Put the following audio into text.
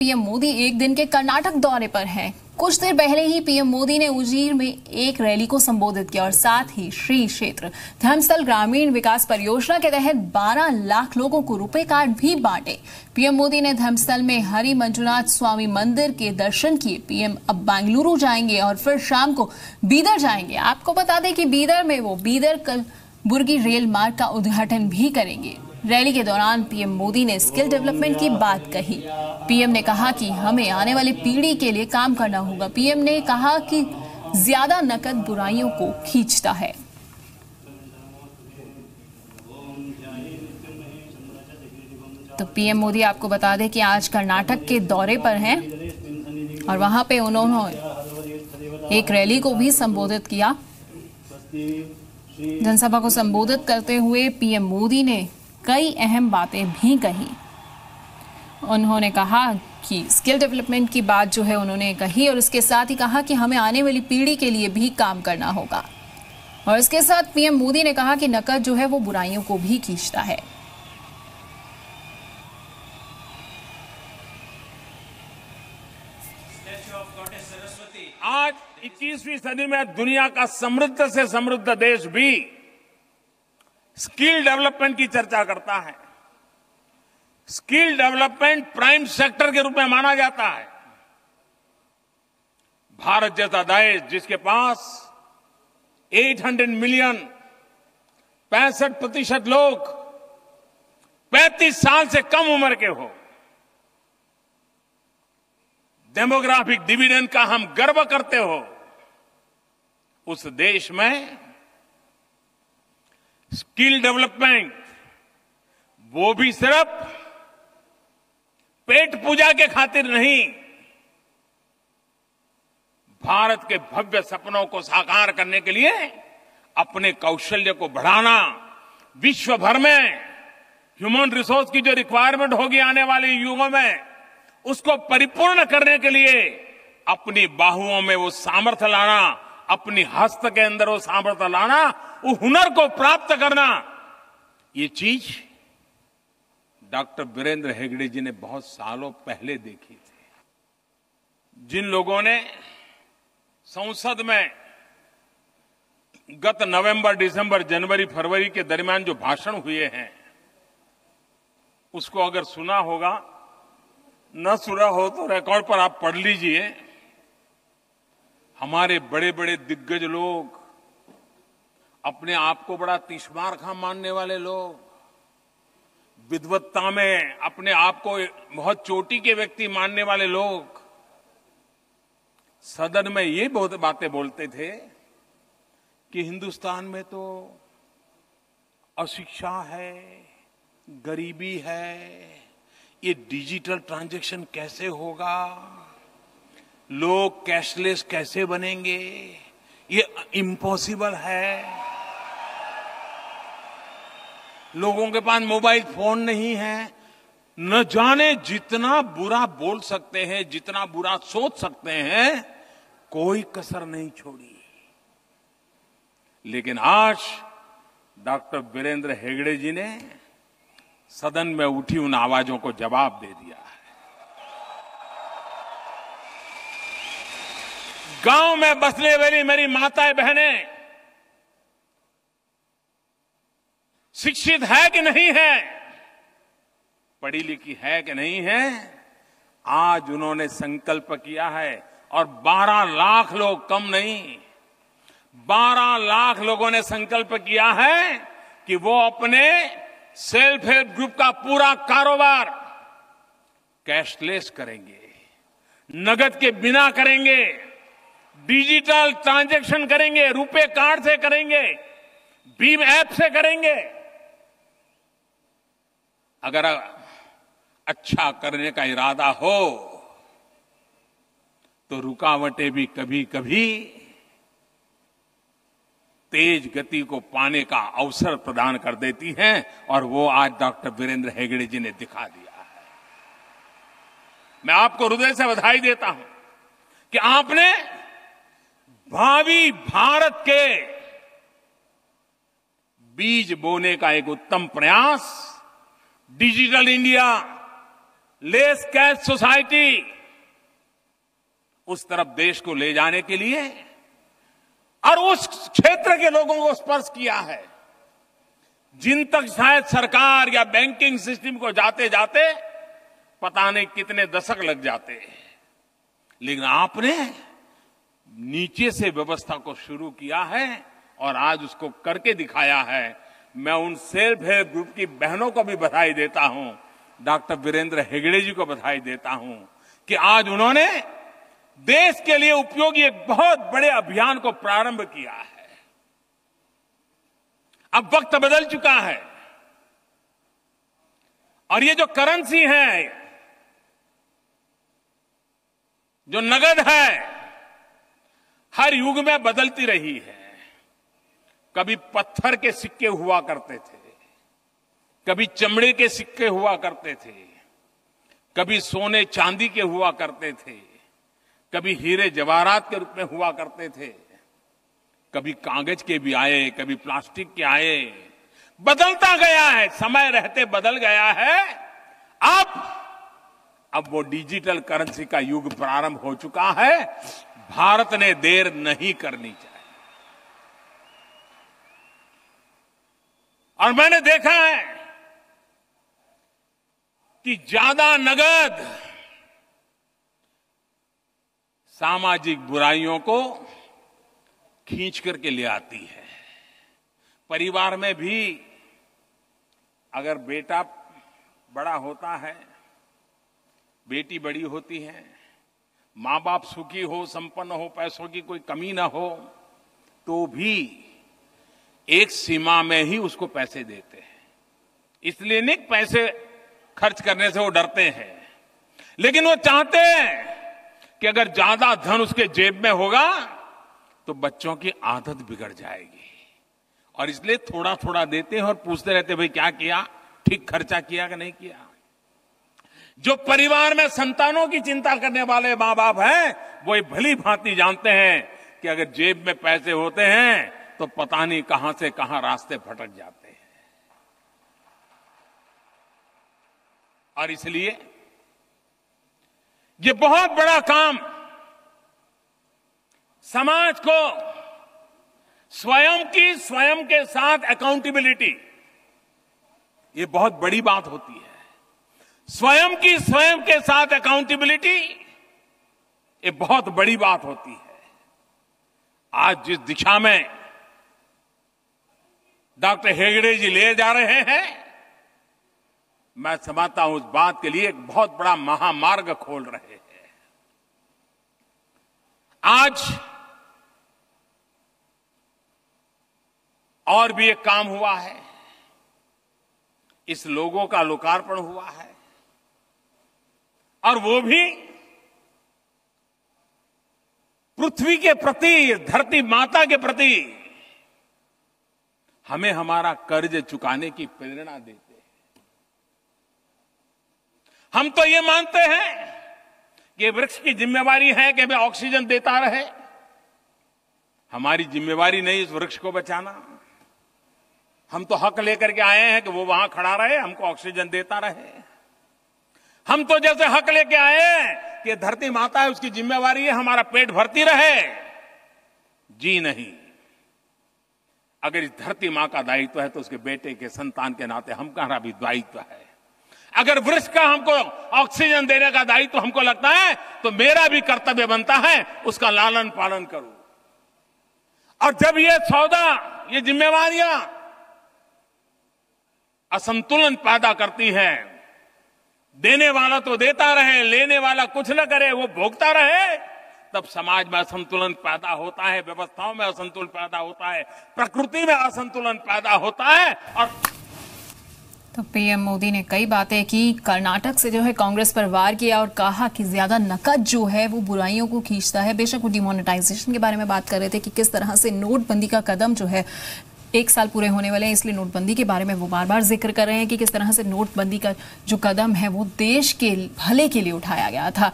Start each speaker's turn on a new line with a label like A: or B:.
A: PM Modi एक दिन के कर्नाटक दौरे पर हैं। कुछ देर पहले ही पीएम मोदी ने उजीर में एक रैली को संबोधित किया और साथ ही श्री क्षेत्र धर्मस्थल ग्रामीण विकास परियोजना के तहत 12 लाख लोगों को रुपए कार्ड भी बांटे। पीएम मोदी ने धर्मस्थल में हरि मंजुनाथ स्वामी मंदिर के दर्शन किए। पीएम अब बेंगलुरु जाएंगे और फिर शाम को बीदर जाएंगे। आपको बता दें कि बीदर में वो बीदर कलबुर्गी रेल मार्ग का उद्घाटन भी करेंगे। रैली के दौरान पीएम मोदी ने स्किल डेवलपमेंट की बात कही। पीएम ने कहा कि हमें आने वाली पीढ़ी के लिए काम करना होगा। पीएम ने कहा कि ज्यादा नकद बुराइयों को खींचता है। तो पीएम मोदी आपको बता दें कि आज कर्नाटक के दौरे पर हैं और वहां पे उन्होंने एक रैली को भी संबोधित किया। जनसभा को संबोधित करते हुए पीएम मोदी ने कई अहम बातें भी कही। उन्होंने कहा कि स्किल डेवलपमेंट की बात जो है उन्होंने कही और उसके साथ ही कहा कि हमें आने वाली पीढ़ी के लिए भी काम करना होगा। और इसके साथ पीएम मोदी ने कहा कि नकद जो है वो बुराइयों को भी खींचता है।
B: आज 21वीं सदी में दुनिया का समृद्ध से समृद्ध देश भी स्किल डेवलपमेंट की चर्चा करता है। स्किल डेवलपमेंट प्राइम सेक्टर के रूप में माना जाता है। भारत जैसा देश जिसके पास 800 मिलियन 65% लोग 35 साल से कम उम्र के हो, डेमोग्राफिक डिविडेंड का हम गर्व करते हो, उस देश में स्किल डेवलपमेंट वो भी सिर्फ पेट पूजा के खातिर नहीं, भारत के भव्य सपनों को साकार करने के लिए अपने कौशल्य को बढ़ाना, विश्व भर में ह्यूमन रिसोर्स की जो रिक्वायरमेंट होगी आने वाले युगों में, उसको परिपूर्ण करने के लिए अपनी बाहुओं में वो सामर्थ्य लाना, अपनी हस्त के अंदर वो सामर्थ्य लाना, वो हुनर को प्राप्त करना, ये चीज डॉक्टर वीरेंद्र हेगड़े जी ने बहुत सालों पहले देखी थी। जिन लोगों ने संसद में गत नवंबर, दिसंबर, जनवरी, फरवरी के दरमियान जो भाषण हुए हैं, उसको अगर सुना होगा, न सुना हो तो रिकॉर्ड पर आप पढ़ लीजिए। हमारे बड़े बड़े दिग्गज लोग, अपने आप को बड़ा तीश्मार खां मानने वाले लोग, विद्वत्ता में अपने आप को बहुत चोटी के व्यक्ति मानने वाले लोग सदन में ये बहुत बातें बोलते थे कि हिंदुस्तान में तो अशिक्षा है, गरीबी है, ये डिजिटल ट्रांजैक्शन कैसे होगा, लोग कैशलेस कैसे बनेंगे, ये इम्पॉसिबल है, लोगों के पास मोबाइल फोन नहीं है। न जाने जितना बुरा बोल सकते हैं, जितना बुरा सोच सकते हैं, कोई कसर नहीं छोड़ी। लेकिन आज डॉक्टर वीरेंद्र हेगड़े जी ने सदन में उठी उन आवाजों को जवाब दे दिया है। गांव में बसने वाली मेरी माताएं बहनें शिक्षित है कि नहीं है, पढ़ी लिखी है कि नहीं है, आज उन्होंने संकल्प किया है और 12 लाख लोग, कम नहीं, 12 लाख लोगों ने संकल्प किया है कि वो अपने सेल्फ हेल्प ग्रुप का पूरा कारोबार कैशलेस करेंगे, नगद के बिना करेंगे, डिजिटल ट्रांजैक्शन करेंगे, रुपए कार्ड से करेंगे, भीम ऐप से करेंगे। अगर अच्छा करने का इरादा हो तो रुकावटें भी कभी कभी तेज गति को पाने का अवसर प्रदान कर देती हैं, और वो आज डॉक्टर वीरेंद्र हेगड़े जी ने दिखा दिया है। मैं आपको हृदय से बधाई देता हूं कि आपने भावी भारत के बीज बोने का एक उत्तम प्रयास digital India, less cash society, उस तरफ देश को ले जाने के लिए और उस क्षेत्र के लोगों को स्पर्श किया है जिन तक शायद सरकार या बैंकिंग सिस्टम को जाते जाते पता नहीं कितने दशक लग जाते। लेकिन आपने नीचे से व्यवस्था को शुरू किया है और आज उसको करके दिखाया है। मैं उन सेल्फ हेल्प ग्रुप की बहनों को भी बधाई देता हूं, डॉक्टर वीरेंद्र हेगड़े जी को बधाई देता हूं कि आज उन्होंने देश के लिए उपयोगी एक बहुत बड़े अभियान को प्रारंभ किया है। अब वक्त बदल चुका है और ये जो करेंसी है, जो नगद है, हर युग में बदलती रही है। कभी पत्थर के सिक्के हुआ करते थे, कभी चमड़े के सिक्के हुआ करते थे, कभी सोने चांदी के हुआ करते थे, कभी हीरे जवाहरात के रूप में हुआ करते थे, कभी कागज के भी आए, कभी प्लास्टिक के आए। बदलता गया है, समय रहते बदल गया है। अब वो डिजिटल करेंसी का युग प्रारंभ हो चुका है। भारत ने देर नहीं करनी चाहिए। और मैंने देखा है कि ज्यादा नगद सामाजिक बुराइयों को खींच करके ले आती है। परिवार में भी अगर बेटा बड़ा होता है, बेटी बड़ी होती है, मां बाप सुखी हो, संपन्न हो, पैसों की कोई कमी ना हो, तो भी एक सीमा में ही उसको पैसे देते हैं। इसलिए नहीं पैसे खर्च करने से वो डरते हैं, लेकिन वो चाहते हैं कि अगर ज्यादा धन उसके जेब में होगा तो बच्चों की आदत बिगड़ जाएगी। और इसलिए थोड़ा थोड़ा देते हैं और पूछते रहते भाई क्या किया, ठीक खर्चा किया कि नहीं किया। जो परिवार में संतानों की चिंता करने वाले मां बाप हैं, वो भली भांति जानते हैं कि अगर जेब में पैसे होते हैं तो पता नहीं कहां से कहां रास्ते भटक जाते हैं। और इसलिए ये बहुत बड़ा काम समाज को स्वयं के साथ अकाउंटेबिलिटी, ये बहुत बड़ी बात होती है। स्वयं के साथ अकाउंटेबिलिटी ये बहुत बड़ी बात होती है। आज जिस दिशा में डॉक्टर हेगड़े जी ले जा रहे हैं, मैं समझता हूं उस बात के लिए एक बहुत बड़ा महामार्ग खोल रहे हैं। आज और भी एक काम हुआ है, इस लोगो का लोकार्पण हुआ है, और वो भी पृथ्वी के प्रति, धरती माता के प्रति हमें हमारा कर्ज चुकाने की प्रेरणा देते हैं। हम तो ये मानते हैं कि वृक्ष की जिम्मेवारी है कि हमें ऑक्सीजन देता रहे। हमारी जिम्मेवारी नहीं इस वृक्ष को बचाना। हम तो हक लेकर के आए हैं कि वो वहां खड़ा रहे, हमको ऑक्सीजन देता रहे। हम तो जैसे हक लेके आए कि धरती माता है, उसकी जिम्मेवारी है हमारा पेट भरती रहे। जी नहीं, अगर इस धरती मां का दायित्व है तो उसके बेटे के संतान के नाते हमारा भी दायित्व है। अगर वृक्ष का हमको ऑक्सीजन देने का दायित्व हमको लगता है तो मेरा भी कर्तव्य बनता है उसका लालन पालन करूं। और जब ये सौदा, ये जिम्मेवारियां असंतुलन पैदा करती है, देने वाला तो देता रहे, लेने वाला कुछ न करे, वो भोगता रहे, तब समाज में असंतुलन पैदा होता है, व्यवस्थाओं में असंतुलन पैदा होता है, प्रकृति में असंतुलन पैदा होता है। और
A: तो पीएम मोदी ने कई बातें की, कर्नाटक से जो है कांग्रेस पर वार किया और कहा कि ज्यादा नकद जो है वो बुराइयों को खींचता है। बेशक वो डिमोनेटाइजेशन के बारे में बात कर रहे थे कि किस तरह से नोटबंदी का कदम जो है 1 साल पूरे होने वाले हैं, इसलिए नोटबंदी के बारे में वो बार बार जिक्र कर रहे हैं कि किस तरह से नोटबंदी का जो कदम है वो देश के भले के लिए उठाया गया था।